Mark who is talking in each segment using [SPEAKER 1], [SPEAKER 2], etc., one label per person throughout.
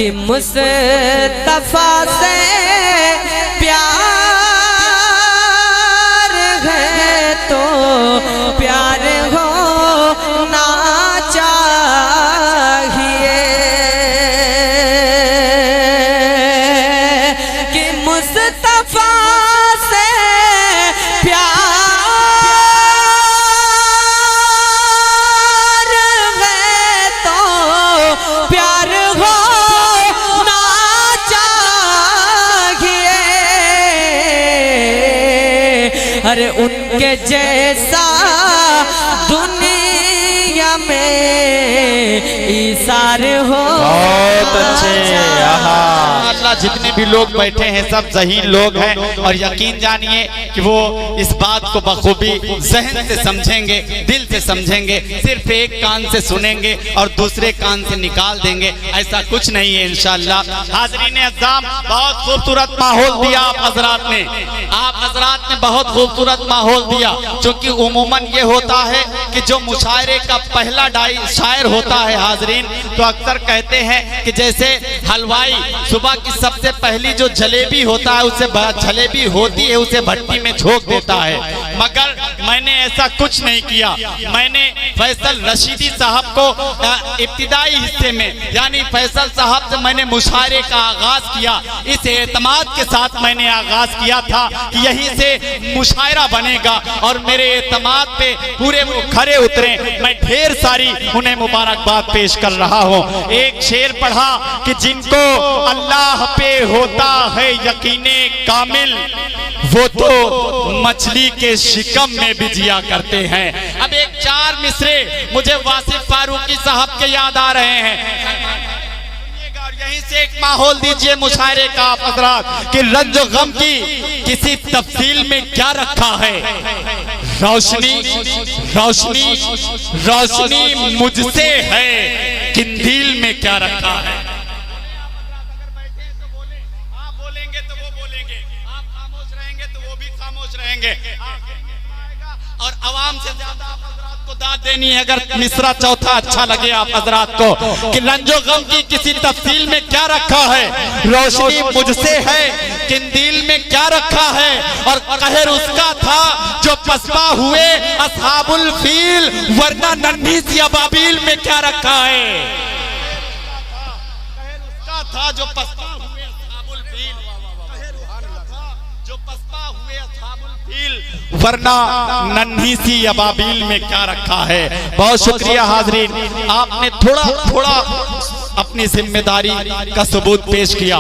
[SPEAKER 1] कि मुस्तफा से प्यार है तो प्यार होना चाहिए, कि मुस्तफा से प्यार है तो प्यार होना चाहिए। अरे उनके जैसा दुनिया में ईसार हो।
[SPEAKER 2] बहुत अच्छे। अल्लाह, जितने भी लोग बैठे हैं सब ज़हीन लोग हैं और यकीन जानिए कि वो इस बात को बखूबी ज़हन से समझेंगे, दिल से समझेंगे। सिर्फ एक कान से सुनेंगे और दूसरे कान से निकाल देंगे, ऐसा कुछ नहीं है इंशाअल्लाह। हाज़रीन अज़्ज़ाम, बहुत खूबसूरत माहौल दिया आप हज़रात ने, बहुत खूबसूरत माहौल दिया। क्योंकि उमूमन ये होता है कि जो मुशायरे का पहला शायर होता है हाज़रीन, तो अक्सर कहते हैं कि जैसे हलवाई सुबह की सबसे पहली जो जलेबी होता है, उससे जलेबी होती है उसे भट्टी में झोंक देता है। मगर मैंने ऐसा कुछ नहीं किया। मैंने फैसल रशीदी साहब को इब्तिदाई हिस्से में, यानी फैसल साहब से मैंने मुशायरे का आगाज किया। इस एतमाद के साथ मैंने आगाज किया था कि यहीं से मुशायरा बनेगा और मेरे एतमाद पे पूरे खरे उतरे। मैं ढेर सारी उन्हें मुबारकबाद पेश कर रहा हूँ। एक शेर पढ़ा कि जिनको अल्लाह पे होता है यकीने कामिल, वो तो मछली के शिकम में भी जिया करते हैं। अब एक 4 मिसरे मुझे वासिफ फारूकी साहब के याद आ रहे हैं। यहीं से एक माहौल दीजिए मुशायरे का आप हज़रात कि रंजो गम की किसी तफसील में क्या रखा है। रोशनी रोशनी रोशनी मुझसे है, किंदील में क्या रखा है। आप बोलेंगे तो वो बोलेंगे, आप खामोश रहेंगे तो वो भी खामोश रहेंगे। और आवाम से ज्यादा आप हज़रात को दाद देनी है। अगर मिसरा चौथा अच्छा लगे आप हज़रात को कि रंजो गम की किसी तफसील में क्या रखा है, रोशनी मुझसे है, किंदील में क्या रखा है। और कहर उसका था जो पसपा हुए असहाबुल फील, वरना नन्ही सी अबाबील में क्या रखा है। कहर उसका था जो पसपा हुए असहाबुल फील, जो पसपा हुए असहाबुल फील, वरना नन्ही सी अबाबील में क्या रखा है। बहुत शुक्रिया हाज़रीन, आपने थोड़ा थोड़ा अपनी जिम्मेदारी का सबूत पेश किया।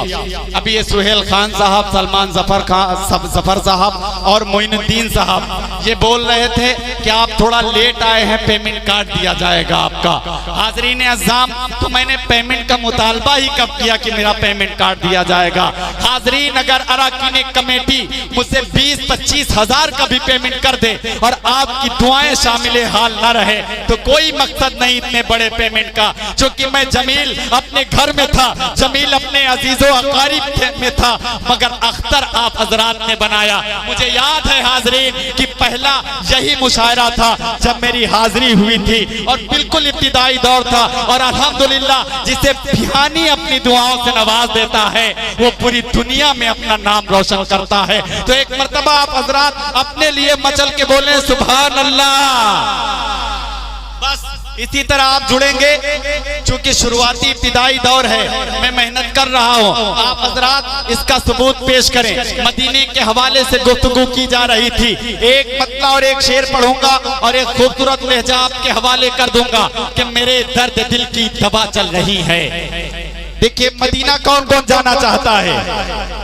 [SPEAKER 2] अभी ये सुहेल खान साहब, सलमान जफर साहब और मोइनुद्दीन साहब ये बोल रहे थे कि आप थोड़ा लेट आए हैं, पेमेंट कार्ड दिया जाएगा आपका। हाज़रीन अज़्ज़ाम, तो मैंने पेमेंट का मुतालबा ही कब किया कि मेरा पेमेंट कार्ड दिया जाएगा। हाज़रीन, अगर अरकान कमेटी मुझसे 20-25 हज़ार का भी पेमेंट कर दे और आपकी दुआएं शामिल हाल न रहे तो कोई मकसद नहीं इतने बड़े पेमेंट का। क्योंकि मैं जमील अपने घर में था, जमील अपने अजीजों अकारीब में था, मगर अख्तर आप हज़रात ने बनाया। मुझे याद है हाज़रीन कि पहला यही मुशायरा था जब मेरी हाजिरी हुई थी और बिल्कुल इब्तिदाई दौर था। और अल्हम्दुलिल्लाह, जिसे फिहानी अपनी दुआओं से नवाज देता है वो पूरी दुनिया में अपना नाम रोशन करता है। तो एक मर्तबा आप हज़रात अपने लिए मचल के बोले सुभान अल्लाह। बस इसी तरह आप जुड़ेंगे। चूंकि शुरुआती इब्तिदाई दौर है, मैं मेहनत कर रहा हूँ, आप हज़रात इसका सबूत पेश करें। मदीने के हवाले से गुफ्तगू की जा रही थी। एक मतला और एक शेर पढ़ूंगा और एक खूबसूरत लहजा आपके हवाले कर दूंगा कि मेरे दर्द दिल की दवा चल रही है। देखिए, मदीना कौन कौन जाना चाहता है?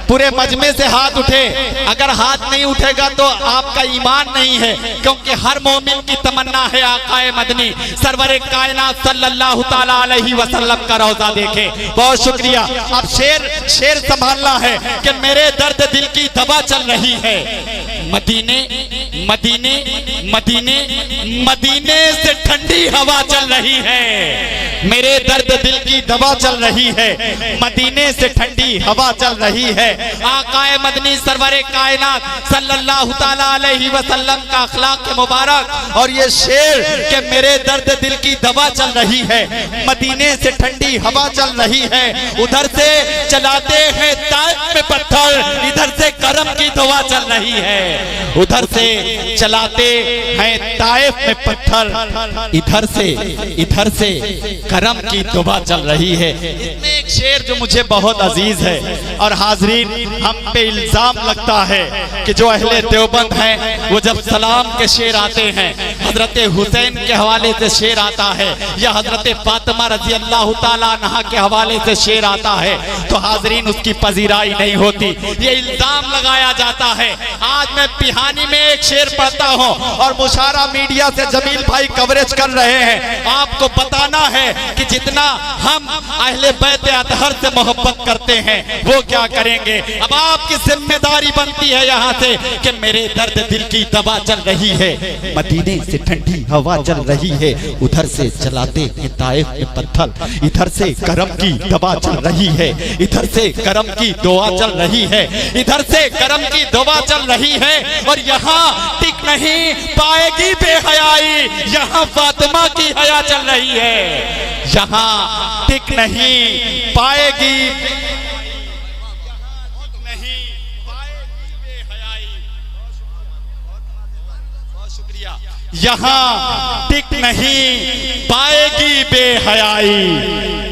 [SPEAKER 2] पूरे मजमे से हाथ उठे। अगर हाथ नहीं उठेगा तो आपका ईमान नहीं है, क्योंकि हर मोमिन की तमन्ना है आकाए मदनी सरवरे कायनात सल्लल्लाहु ताला अलैहि वसल्लम का रोजा देखे। बहुत शुक्रिया। अब शेर संभालना है कि मेरे दर्द दिल की दवा चल रही है। मदीने मदीने मदीने मदीने से ठंडी हवा चल रही है, मेरे दर्द दिल की दवा चल रही है, मदीने से ठंडी हवा चल रही है। आकाए मदनी सरवरे कायनात सल्लल्लाहु ताला अलैहि वसल्लम का अखलाक मुबारक और ये शेर के मेरे दर्द दिल की दवा चल रही है, मदीने से ठंडी हवा चल रही है। उधर से चलाते हैं ताइफ में पत्थर, इधर से करम की दुआ चल रही है। उधर से चलाते हैं ताइफ में पत्थर, इधर से करम की दुआ चल रही है। इसमें एक शेर जो मुझे बहुत अजीज है और हाजरीन हम पे इल्जाम लगता है कि जो अहले देवबंद हैं वो जब सलाम के शेर आते हैं, हजरत हुसैन के हवाले से शेर आता है या हजरत फातिमा रजी अल्लाह ताला अन्हा के हवाले से शेर आता है, तो हाजरीन उसकी पजीराई नहीं होती, ये इल्जाम लगाया जाता है। आज मैं पिहानी में एक शेर पढ़ता हूँ और मुशारा मीडिया से जमील भाई कवरेज कर रहे हैं। आपको बताना है कि जितना हम अहले बैत अतहर से मोहब्बत करते हैं वो क्या करेंगे। अब आपकी जिम्मेदारी बनती है यहाँ से कि मेरे दर्द दिल की दवा चल रही है, मदीने से ठंडी हवा चल रही है। उधर से चलाते हैं ताइफ में पत्थर, इधर से करम की दवा चल रही है, इधर से करम की दुआ चल रही है, इधर से करम की दुआ चल रही है। और यहाँ टिक नहीं पाएगी बेहयाई, यहाँ फातिमा की हया चल रही है। यहाँ टिक नहीं पाएगी यहाँ टिक नहीं पाएगी बेहयाई,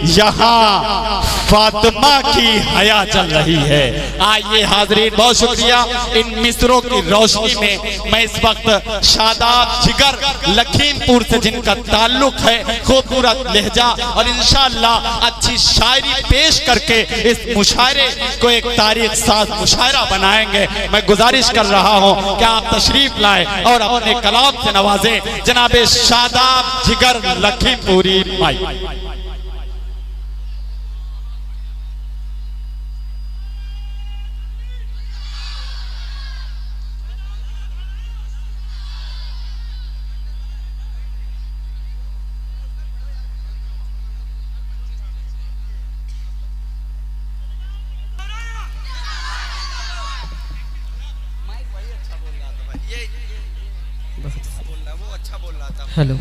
[SPEAKER 2] यहाँ फातिमा की हया चल रही है। आइए हाजरीन, बहुत शुक्रिया। इन मिसरों की रोशनी में मैं इस वक्त शादाब जिगर लखीमपुर से जिनका ताल्लुक है, खूबसूरत लहजा और इंशाअल्लाह अच्छी शायरी पेश करके इस मुशायरे को एक तारीख साज मुशायरा बनाएंगे। मैं गुजारिश कर रहा हूँ कि आप तशरीफ लाए और अपने कलाम से नवाजें जनाबे शादाब जिगर लखीमपुरी भाई।
[SPEAKER 1] Hello,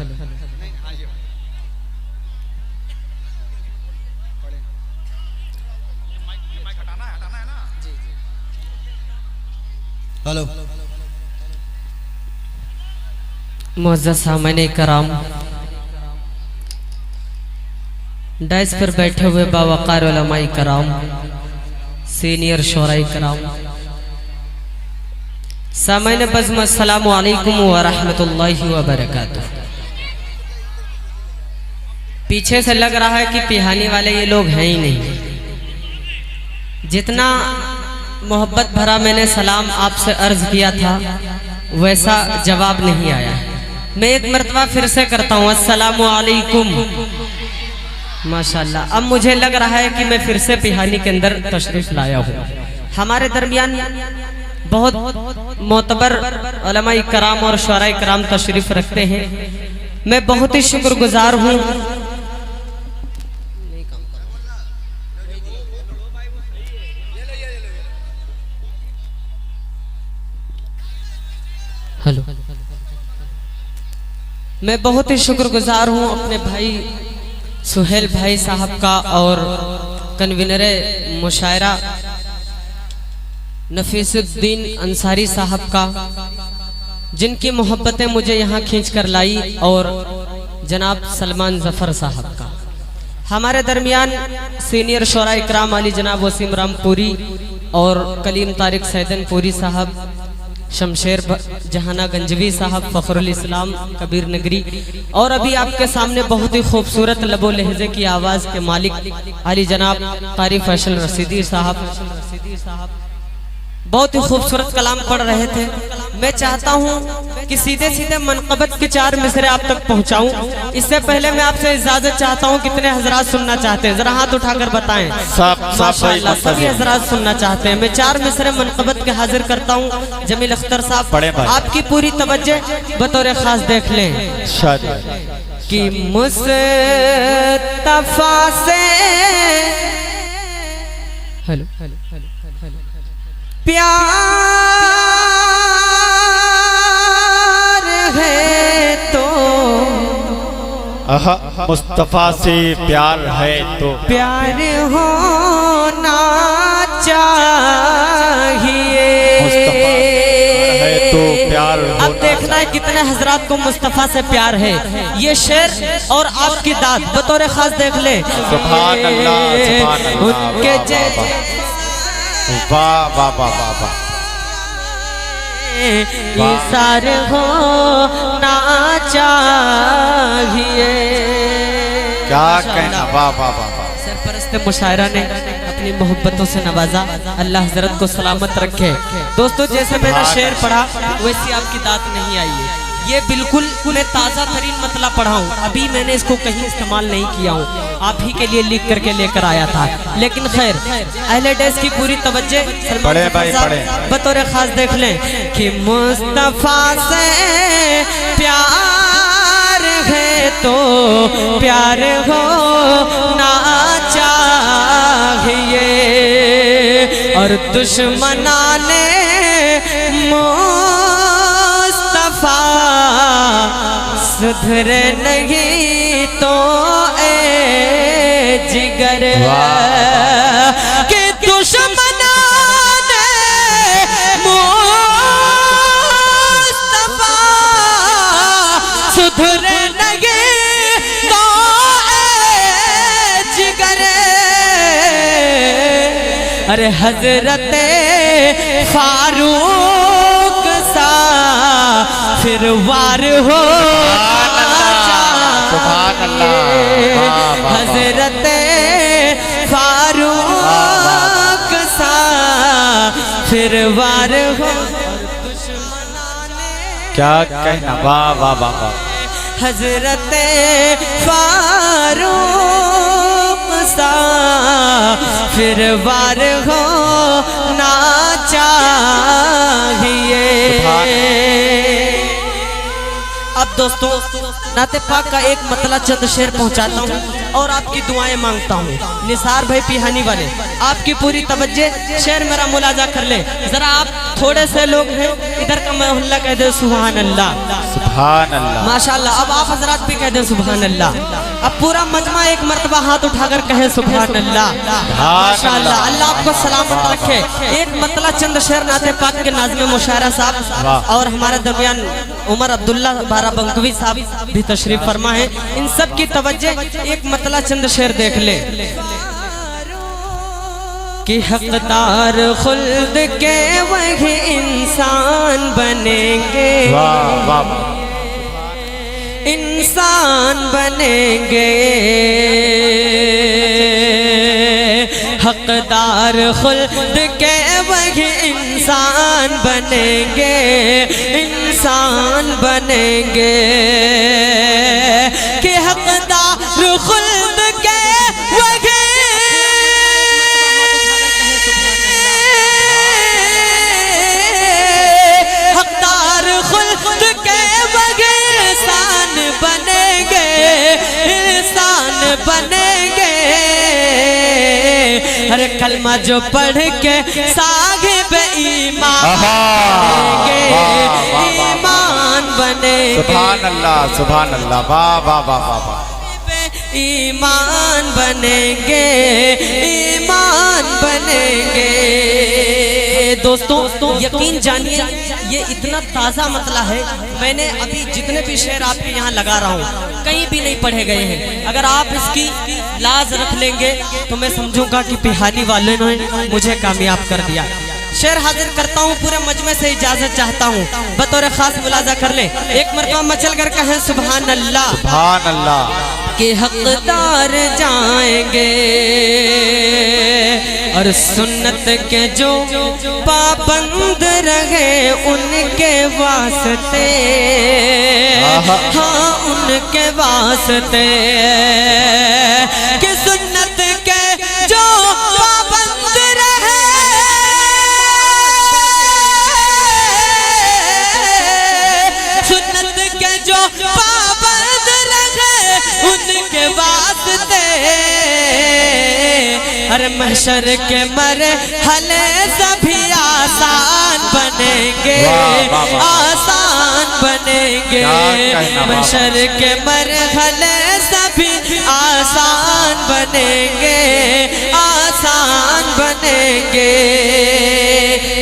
[SPEAKER 3] hello.
[SPEAKER 1] मुअज़्ज़ज़ सामईन कराम, डाइस पर बैठे हुए बावकार उलमाए कराम, सीनियर शोराए कराम, सामईन बज़्म, अस्सलामु अलैकुम व रहमतुल्लाहि व बरकातुहू। पीछे से लग रहा है कि पिहानी वाले ये लोग हैं ही नहीं। जितना मोहब्बत भरा मैंने सलाम आपसे अर्ज किया था वैसा जवाब नहीं आया। मैं एक मरतबा फिर से करता हूँ, अस्सलामु अलैकुम। माशाल्लाह, अब मुझे लग रहा है कि मैं फिर से पिहानी के अंदर तशरीफ लाया हूँ। हमारे दरमियान बहुत मोतबर उलमाए कराम और शुअराए कराम तशरीफ रखते हैं। मैं बहुत ही शुक्रगुजार हूँ। हेलो, मैं बहुत ही शुक्रगुजार हूँ अपने भाई सुहेल भाई साहब का और कन्वीनर मुशायरा नफीसुद्दीन अंसारी साहब का, जिनकी मोहब्बतें मुझे यहाँ खींच कर लाई, और जनाब सलमान जफर साहब का। हमारे दरमियान सीनियर शोराए इकराम अली जनाब वसीम रामपुरी और कलीम तारिक सैदन पुरी साहब, शमशेर जहाना गंजवी साहब, फखरुल इस्लाम कबीर नगरी, और अभी आपके सामने बहुत ही खूबसूरत लबो लहजे की आवाज़ के मालिक अली जनाब कारी फैसल रसीदी साहब बहुत ही खूबसूरत कलाम पढ़ रहे थे। मैं चाहता हूं कि सीधे सीधे मनक़बत के 4 मिसरे आप तक पहुंचाऊं। इससे पहले मैं आपसे इजाजत चाहता हूं, कितने हजरात सुनना चाहते हैं, जरा हाथ उठाकर बताएं। माशाअल्लाह, सभी हजरात सुनना चाहते हैं। मैं 4 मिसरे मनक़बत के हाजिर करता हूं। जमील अख्तर साहब, आपकी पूरी तवज्जो बतौर खास देख लें कि मुस्तफा से हेलो प्यार है तो
[SPEAKER 2] मुस्तफा से प्यार है तो
[SPEAKER 1] प्यार होना चाहिए।
[SPEAKER 2] मुस्तफा है तो प्यार
[SPEAKER 1] अब देखना है कितने हजरात को मुस्तफा से प्यार है। ये शेर और आपकी दाद बतौर खास देख ले।
[SPEAKER 2] सुभान अल्लाह, सुभान अल्लाह,
[SPEAKER 1] उनके
[SPEAKER 2] वाह वाह वाह वाह वाह।
[SPEAKER 1] इसार होना चाहिए।
[SPEAKER 2] क्या कहना, वाह वाह वाह वाह।
[SPEAKER 1] सरपरस्त मुशायरा ने अपनी मोहब्बतों से नवाजा, अल्लाह हजरत को सलामत रखे। दोस्तों जैसे मैंने शेर पढ़ा वैसी आपकी दात नहीं आई है। ये बिल्कुल मैं ताज़ा तरीन मतलब पढ़ा हूँ, अभी मैंने इसको कहीं इस्तेमाल नहीं किया हूँ, आप ही के लिए लिख करके लेकर आया था। लेकिन खैर अहले डेस की पूरी तवज्जो
[SPEAKER 2] बड़े भाई बड़े
[SPEAKER 1] बतौर खास देख लें कि मुस्तफा से प्यार है तो प्यार होना चाहिए। और दुश्मनाने मुस्तफा सुधरे नहीं तो ए जिगर के दुश्मनाने मुस्तफा सुधरे नहीं तो ए जिगर। अरे हजरत फारूक सा फिर वार हो
[SPEAKER 2] सुभान अल्लाह,
[SPEAKER 1] हजरत फारूक सा फिर वार हो।
[SPEAKER 2] क्या कहना, वाह वाह वाह वाह।
[SPEAKER 1] हजरत फारूक सा फिर वार हो ना चाहिए। अब दोस्तों नाते पाक का एक मतला चंद शेर पहुंचाता हूँ और आपकी दुआएं मांगता हूँ। निसार भाई पिहानी वाले आपकी पूरी तवज्जो, शेर मेरा मुलाजा कर ले जरा। आप थोड़े से लोग हैं इधर का मोहल्ला कह दे सुभान अल्लाह,
[SPEAKER 2] सुभान अल्लाह,
[SPEAKER 1] माशाल्लाह। अब आप हजरात भी कह दे सुभान अल्लाह। अब पूरा मजमा एक मर्तबा हाथ उठाकर कहे सुभान अल्लाह, माशाल्लाह। अल्लाह आपको सलामत रखे। एक मतला चंद शेर नाते पाक के नाज़िम मुशायरा साहब और हमारे दरमियान उमर अब्दुल्ला बाराबंकवी साहब भी तशरीफ फरमा है। इन सब की तवज्जो, एक मतला चंद शेर देख ले कि हकदार खुल्द के वही इंसान बनेंगे, इंसान बनेंगे। हकदार खुल्द के वही इंसान बनेंगे, इंसान बनेंगे। कि हकदार खुल्द के वही हकदार खुल्द के वही इंसान बनेंगे, इंसान बनेंगे। अरे कलमा जो पढ़ के साहिब ईमान बनेंगे, ईमान बनेंगे।
[SPEAKER 2] सुभान अल्लाह, सुभान अल्लाह, वाह वाह वाह वाह।
[SPEAKER 1] ईमान बनेंगे, ईमान बनेंगे। दोस्तों यकीन जानिए ये इतना ताज़ा मतला है, मैंने अभी जितने भी शेर आपके यहाँ लगा रहा हूँ कहीं भी नहीं पढ़े गए हैं। अगर आप इसकी लाज रख लेंगे तो मैं समझूंगा कि पिहानी वाले ने मुझे कामयाब कर दिया। शेर हाजिर करता हूँ, पूरे मजमे से इजाजत चाहता हूँ, बतौर खास मुलाजा कर ले। एक मरतबा मचल कर कहें सुभान अल्लाह,
[SPEAKER 2] सुभान अल्लाह।
[SPEAKER 1] के हकदार जाएंगे और सुन्नत के जो पाबंद रहे उनके वास्ते, हाँ उनके वास्ते। कि सुन्नत के जो पाबंद रहे, सुन्नत के जो पाबंद रहे महशर के मरहले सभी आसान बनेंगे, आसान बनेंगे। महशर के मरहले सभी आसान बनेंगे, आसान बनेंगे।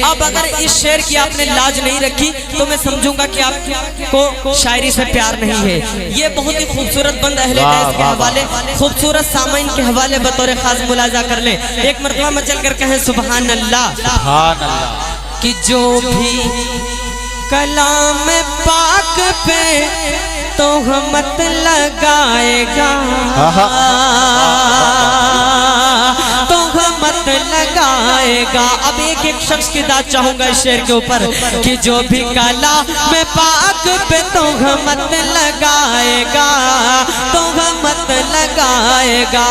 [SPEAKER 1] अब अगर इस शेर की आपने लाज नहीं रखी तो मैं समझूंगा कि आपको शायरी से प्यार नहीं है। ये बहुत ही खूबसूरत बंद अहले बैत के हवाले, खूबसूरत सामाइन के हवाले बतौर खास मुलाजा कर ले। एक मरतबा मचल कर कहें सुभान अल्लाह, सुभान अल्लाह। कि जो भी कलाम पाक पे तोहमत लगाएगा, तोहमत लगाएगा। अब एक एक शख्स की दाद चाहूंगा इस शेर के ऊपर कि जो भी कलाम पाक पे तोहमत लगाएगा, तोहमत लगाएगा।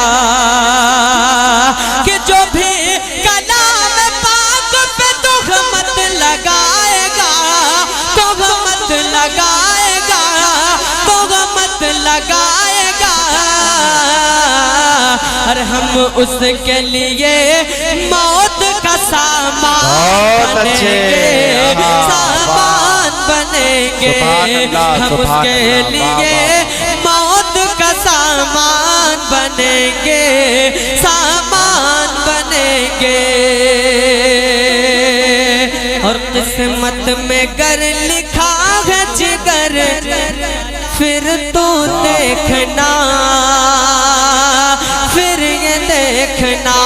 [SPEAKER 1] कि जो भी कलाम पाक पे तोहमत लगाएगा, तोहमत लगाएगा, तोहमत लगाएगा। और हम उसके लिए मौत का सामान बनेंगे, सामान बनेंगे। हम उसके लिए मौत का सामान बनेंगे, सामान बनेंगे। और किस्मत में गर लिखा है जिगर, फिर तो देखना, फिर ये देखना।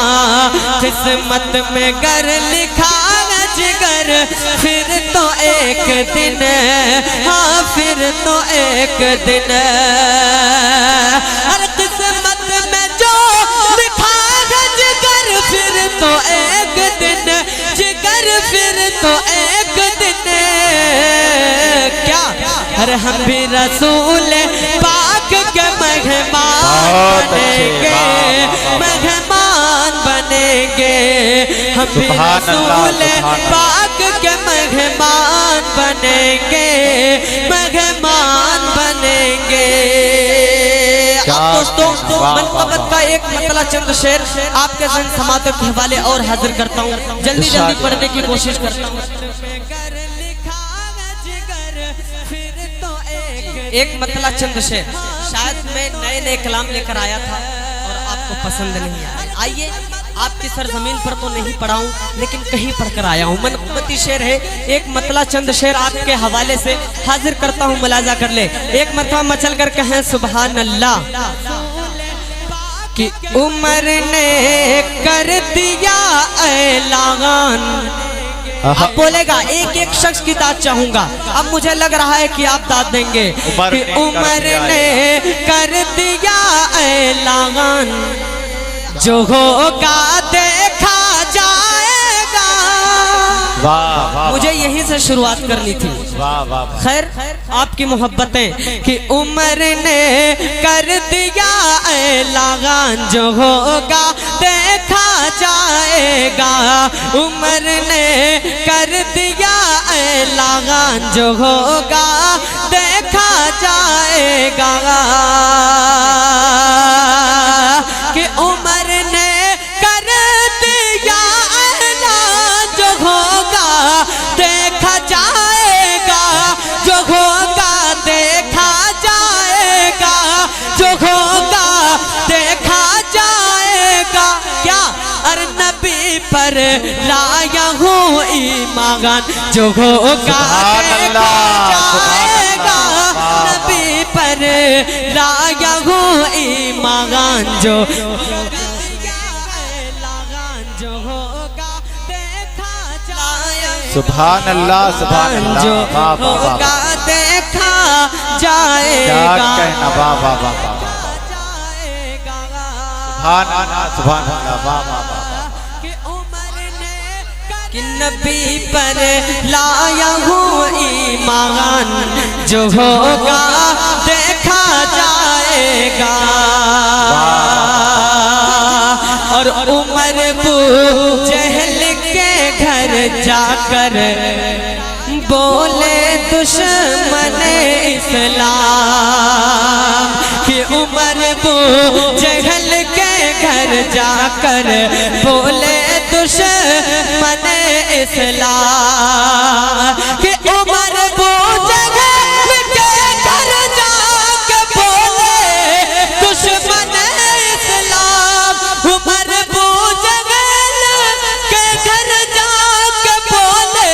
[SPEAKER 1] किस्मत में गर लिखा है जिगर, फिर तो एक दिन, हाँ फिर तो एक दिन। हर किस्मत में जो लिखा है जिगर, फिर तो एक दिन, जिगर फिर तो एक दिन। क्या अरे हम भी रसूल पाक के मेहमान बनेंगे, मेहमान बनेंगे। हम भी रसूल पाक के मेहमान बनेंगे, मेहमान बनेंगे। अब दोस्तों मनक़बत का एक मतला चंद शेर आपके जहन समातों के हवाले और हाजिर करता हूँ, जल्दी जल्दी पढ़ने की कोशिश करता हूँ। एक मतला चंद शेर, शायद मैं नए नए कलाम लेकर आया था और आपको पसंद नहीं आया। आइए आपकी सरजमीन पर तो नहीं पढ़ा हूँ, लेकिन कहीं पढ़कर आया हूँ। मनक़बती शेर है, एक मतला चंद शेर आपके हवाले से हाजिर करता हूँ, मुलाजा कर ले। एक मरतबा मचल कर कहें सुभान अल्लाह। कि उमर ने कर दिया ऐलान। अब बोलेगा एक एक शख्स की दाद चाहूंगा। अब मुझे लग रहा है कि आप दाद देंगे कि उमर ने कर दिया ऐलान, जो होगा देखा जाएगा। वाह वाह, मुझे यहीं से शुरुआत करनी थी। वाह वाह, खैर आपकी मोहब्बतें कि उमर ने कर दिया ऐलान, जो होगा देखा जाएगा। उमर ने कर दिया ऐलान, जो होगा देखा जाएगा। कि उमर ने कर दिया ऐलान, जो होगा देखा जाएगा, जो होगा देखा जाएगा, जो होगा देखा जाएगा। क्या अरे नबी पर लाया हूँ ईमान, जो होगा देखा जाएगा। नबी पर लाया हूँ ईमान, जो
[SPEAKER 3] सुभान अल्लाह, सुभान अल्लाह।
[SPEAKER 1] जो होगा देखा जाएगा।
[SPEAKER 3] कहना वाह वाह वाह, सुभान अल्लाह, सुभान अल्लाह, वाह वाह वाह।
[SPEAKER 1] कि नबी पर लाया हूँ ईमान, जो होगा देखा जाएगा। और उमर बू जहल के घर जाकर बोले दुश्मन इस्लाम। कि उमर बू जहल के घर जाकर बोले दुश्मन इस्लाम कि उमर वो जगह के घर जाकर बोले दुश्मन इस्लाम। उमर वो जगह के घर जाकर बोले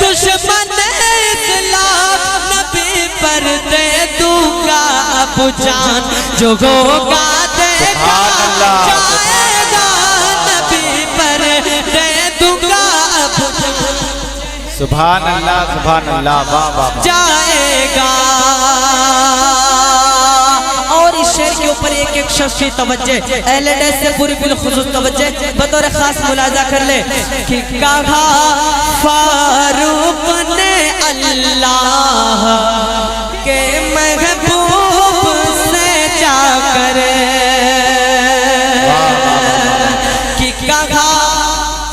[SPEAKER 1] दुश्मन इस्लाम। नबी पर दे दूंगा अब जान जो होगा देखा जाएगा। नबी पर दे दूंगा अब जान
[SPEAKER 3] सुभान अल्लाह वाह वाह
[SPEAKER 1] जाएगा। और इस शेर के ऊपर एक एक शख्स की तवज्जो अहले नैस से पूरी बिलखुसूस तवज्जो बतौर खास मुलाजा कर ले कि कहा फारूक ने अल्लाह के महबूब से जाकर कि कहा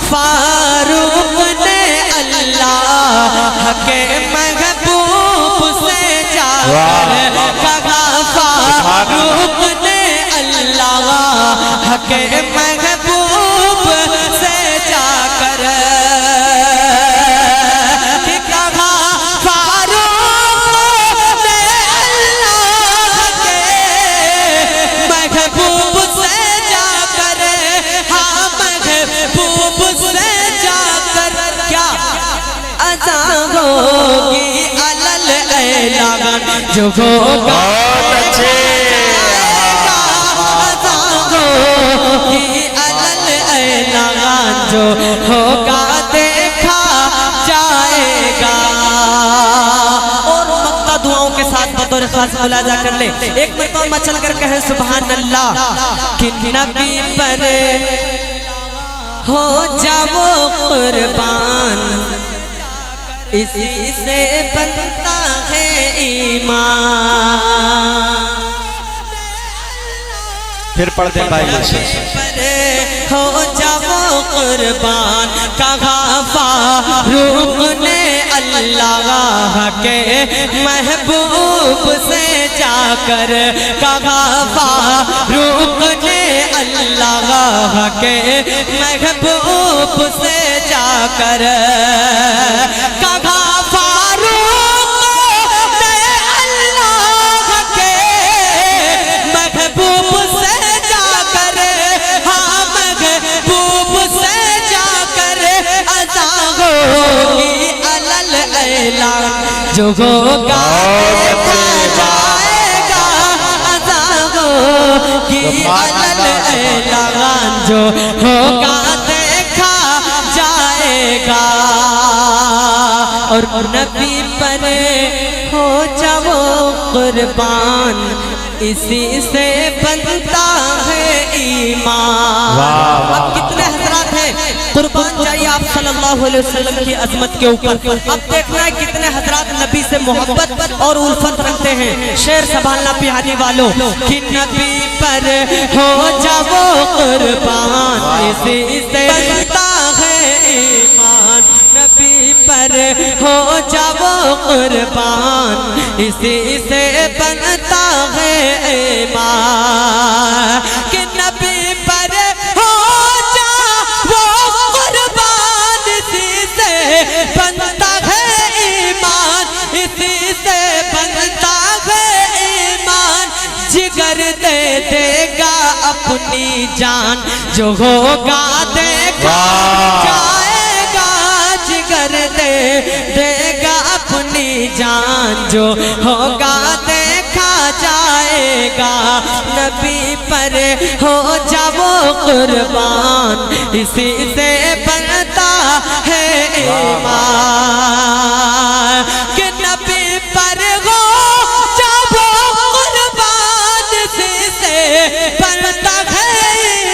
[SPEAKER 1] फारूक ने अल्लाह के महबूब से जाकर कहा फारूक ने अल्लाह के महबूब से जाकर कि कहा फारूक ने अल्लाह के महबूब से जाकर हाँ महबूब से जाकर क्या अज़ा होगी अलल ऐलान जो होगा अज़ा होगी अलल ऐलान जो होगा देखा जाएगा। और मक्ता दुआओं के साथ बतौर खास मुलाजा कर ले एक मरतबा मचल कर कहे सुभान अल्लाह कि नबी पर हो जाओ कुर्बान इसी से बनता है ईमान।
[SPEAKER 3] फिर पढ़ते भाई
[SPEAKER 1] हो जाओ कुर्बान कहा फारूक ने अल्लाह के महबूब से जाकर कहा फारूक ने अल्लाह के महबूब से जाकर कहा फारूक ने अल्लाह के महबूब से जाकर हाँ महबूब से जाकर अज़ा होगी अलल ऐलान जो होगा देखा जाएगा। अज़ा होगी अलल ऐलान जो होगा देखा जाएगा। और नबी पर हो जाओ कुर्बान इसी से बनता है ईमान। अब कितने हजरात हैं कुर्बान चाहिए आप सल्लल्लाहु अलैहि वसल्लम की अजमत के ऊपर। अब देखना है कितने हजरात नबी से मोहब्बत और उल्फत रखते हैं। शेर संभालना पिहानी वालों कि नबी पर हो जाओ कुर्बान इसी से बनता है ईमान। नबी पर हो जाओ कुर्बान इसी से बनता है ईमान। कि नबी पर हो जाओ कुर्बान इसी से बनता है ईमान। इसी से बनता है ईमान। जिगर दे देगा अपनी जान जो होगा देखा जाएगा। जिगर दे देगा अपनी जान जो होगा देखा जाएगा। नबी पर हो जाओ कुर्बान इसी से बनता है ईमान। कि नबी पर हो जाओ कुर्बान इसी से बनता है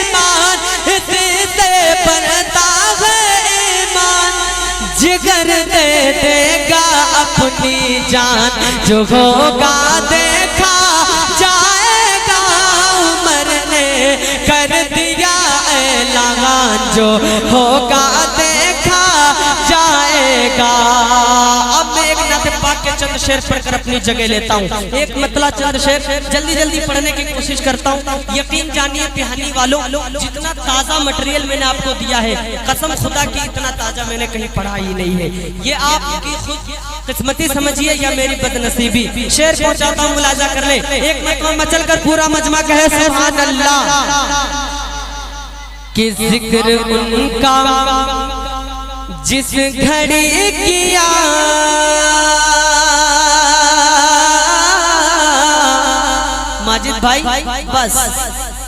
[SPEAKER 1] ईमान। इसी से बनता है ईमान। जिगर दे देगा अपनी जान जो होगा देखा जाएगा। उमर ने कर दिया ऐलान जो होगा देखा जाएगा। अब मैं एक नाते पाक के चंद शेर पढ़कर अपनी जगह लेता हूँ। एक मतला चंद शेर जल्दी जल्दी पढ़ने की कोशिश करता हूँ। यकीन जानिए पिहानी वालों, जितना ताजा मटेरियल मैंने आपको दिया है, कसम खुदा की इतना ताजा मैंने कहीं पढ़ा ही नहीं है। ये आपकी खुद किस्मती समझिए या मेरी बदनसीबी। शेर पहुंचाता हूँ, मुलाजा कर ले। एक मरतबा मचल कर पूरा मजमा कहे सुभान अल्लाह। कि जिक्र उनका जिस घड़ी किया, माजिद भाई बस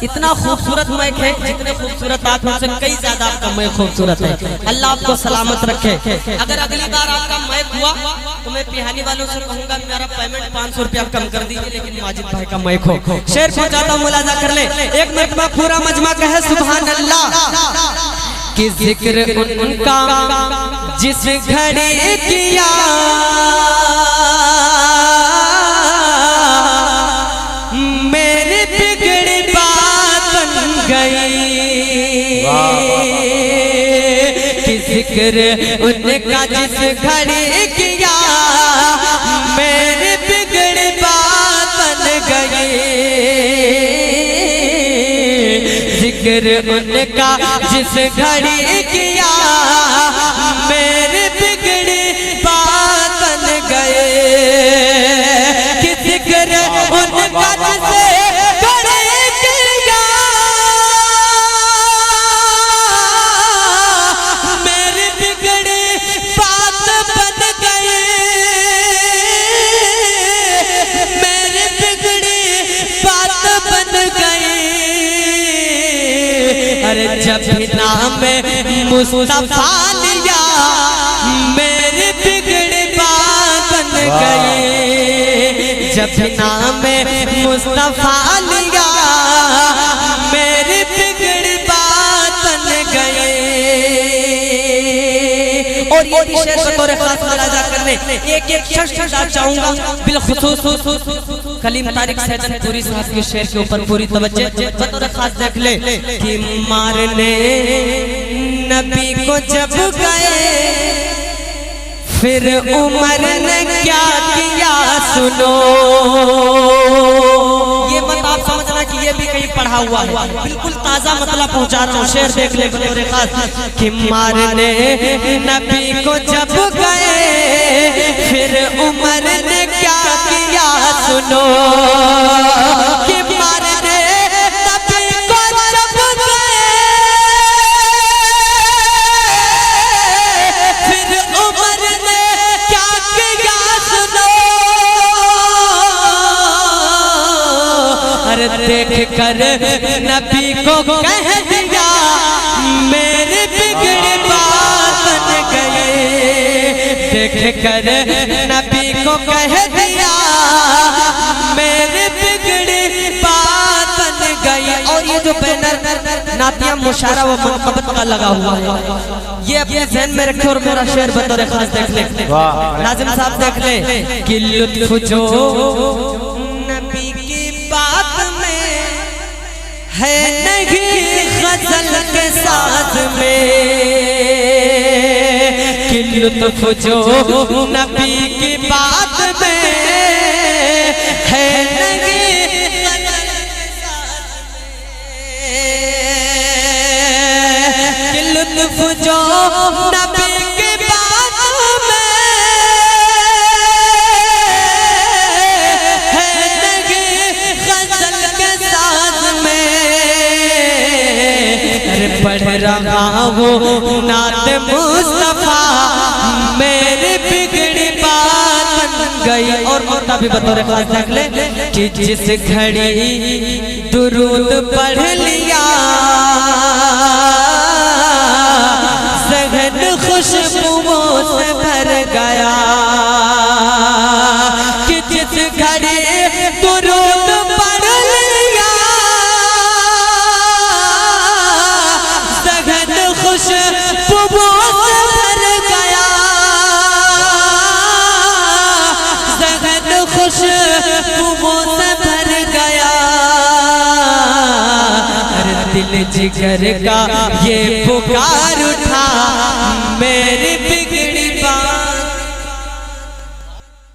[SPEAKER 1] इतना खूबसूरत मैक है, जितने खूबसूरत आप हैं उससे कई ज्यादा आपका मैक खूबसूरत है। अल्लाह आपको सलामत रखे। अगर अगली बार आपका मैक हुआ तो मैं पिहानी वालों से कहूंगा मेरा पेमेंट 500 रुपया कम कर दीजिए, लेकिन माजिद भाई का मैक हो। शेर पहुंचाता हूं, मुलाजा कर ले। एक मरतबा पूरा मजमा कहे सुभान अल्लाह। कि जिक्र उनका जिस घड़ी किया, मेरी बिगड़ी बात बन गई। कि जिक्र उनका जिस घड़ी किया, मेरी बिगड़ी बात बन गई। जिक्र उनका जिस घड़ी किया, मेरी बिगड़ी बात बन गए। कि जिक्र उनका जिस घड़ी किया, मेरी बिगड़ी बात बन गई। मेरी बिगड़ी बात बन गई। अरे जब नाम मुस्तफा लिया, मेरी बिगड़ी बात बन गई। जब नाम मुस्तफा लिया, मेरी बिगड़ी बात बन गई। और ये भी शेर बतौर खास मुलाजा करने एक एक शख्स चाहूंगा, बिलखुसूस कलीम तारिक सैदनपुरी साहब के शेर के ऊपर पूरी तवज्जो बतौर खास देख ले। कि मारने नबी को जब गए, फिर उमर ने क्या किया सुनो। ये मत आप समझना कि ये भी कहीं पढ़ा हुआ है, बिल्कुल ताजा मतलब पहुंचा रहा हूँ। शेर देख ले बतौर खास। कि मारने नबी को जब गए, फिर उमर ने क्या किया सुनो। कि मारने नबी को जब गए, फिर उमर ने क्या किया सुनो। अरे देख कर नबी को कह दिया, मेरी बिगड़ी बात बन गई। देख कर नबी को कह दिया, मेरी बिगड़ी बात बन गई। और ये जो बैनर नातिया मुशारा व मुहब्बत का लगा हुआ है, ये अपने ज़हन में रखे और मेरा शेर बतौर खास देख ले। नाज़िम साहब देख ले। कि लुत्फ जो नबी की बात में है नहीं गजल के साथ में। कि लुत्फ जो नबी की बात में है नहीं गजल के साथ में। कि लुत्फ जो नबी की बात में है नहीं गजल के साथ में। अरे पढ़ रहा हूँ नात मुस्तफा, मेरी बिगड़ी बात बन गई। और मोटा भी बतौर खास देख ले। कि जिस घड़ी दुरूद पढ़ लिया, ज़हन खुशबुओं से भर गया। कि जिस घड़ी दुरूद पढ़ लिया, ज़हन खुशबुओं से भर गया। ज़हन खुशबुओं से भर गया। अरे दिल जिगर का ये पुकार उठा, मेरे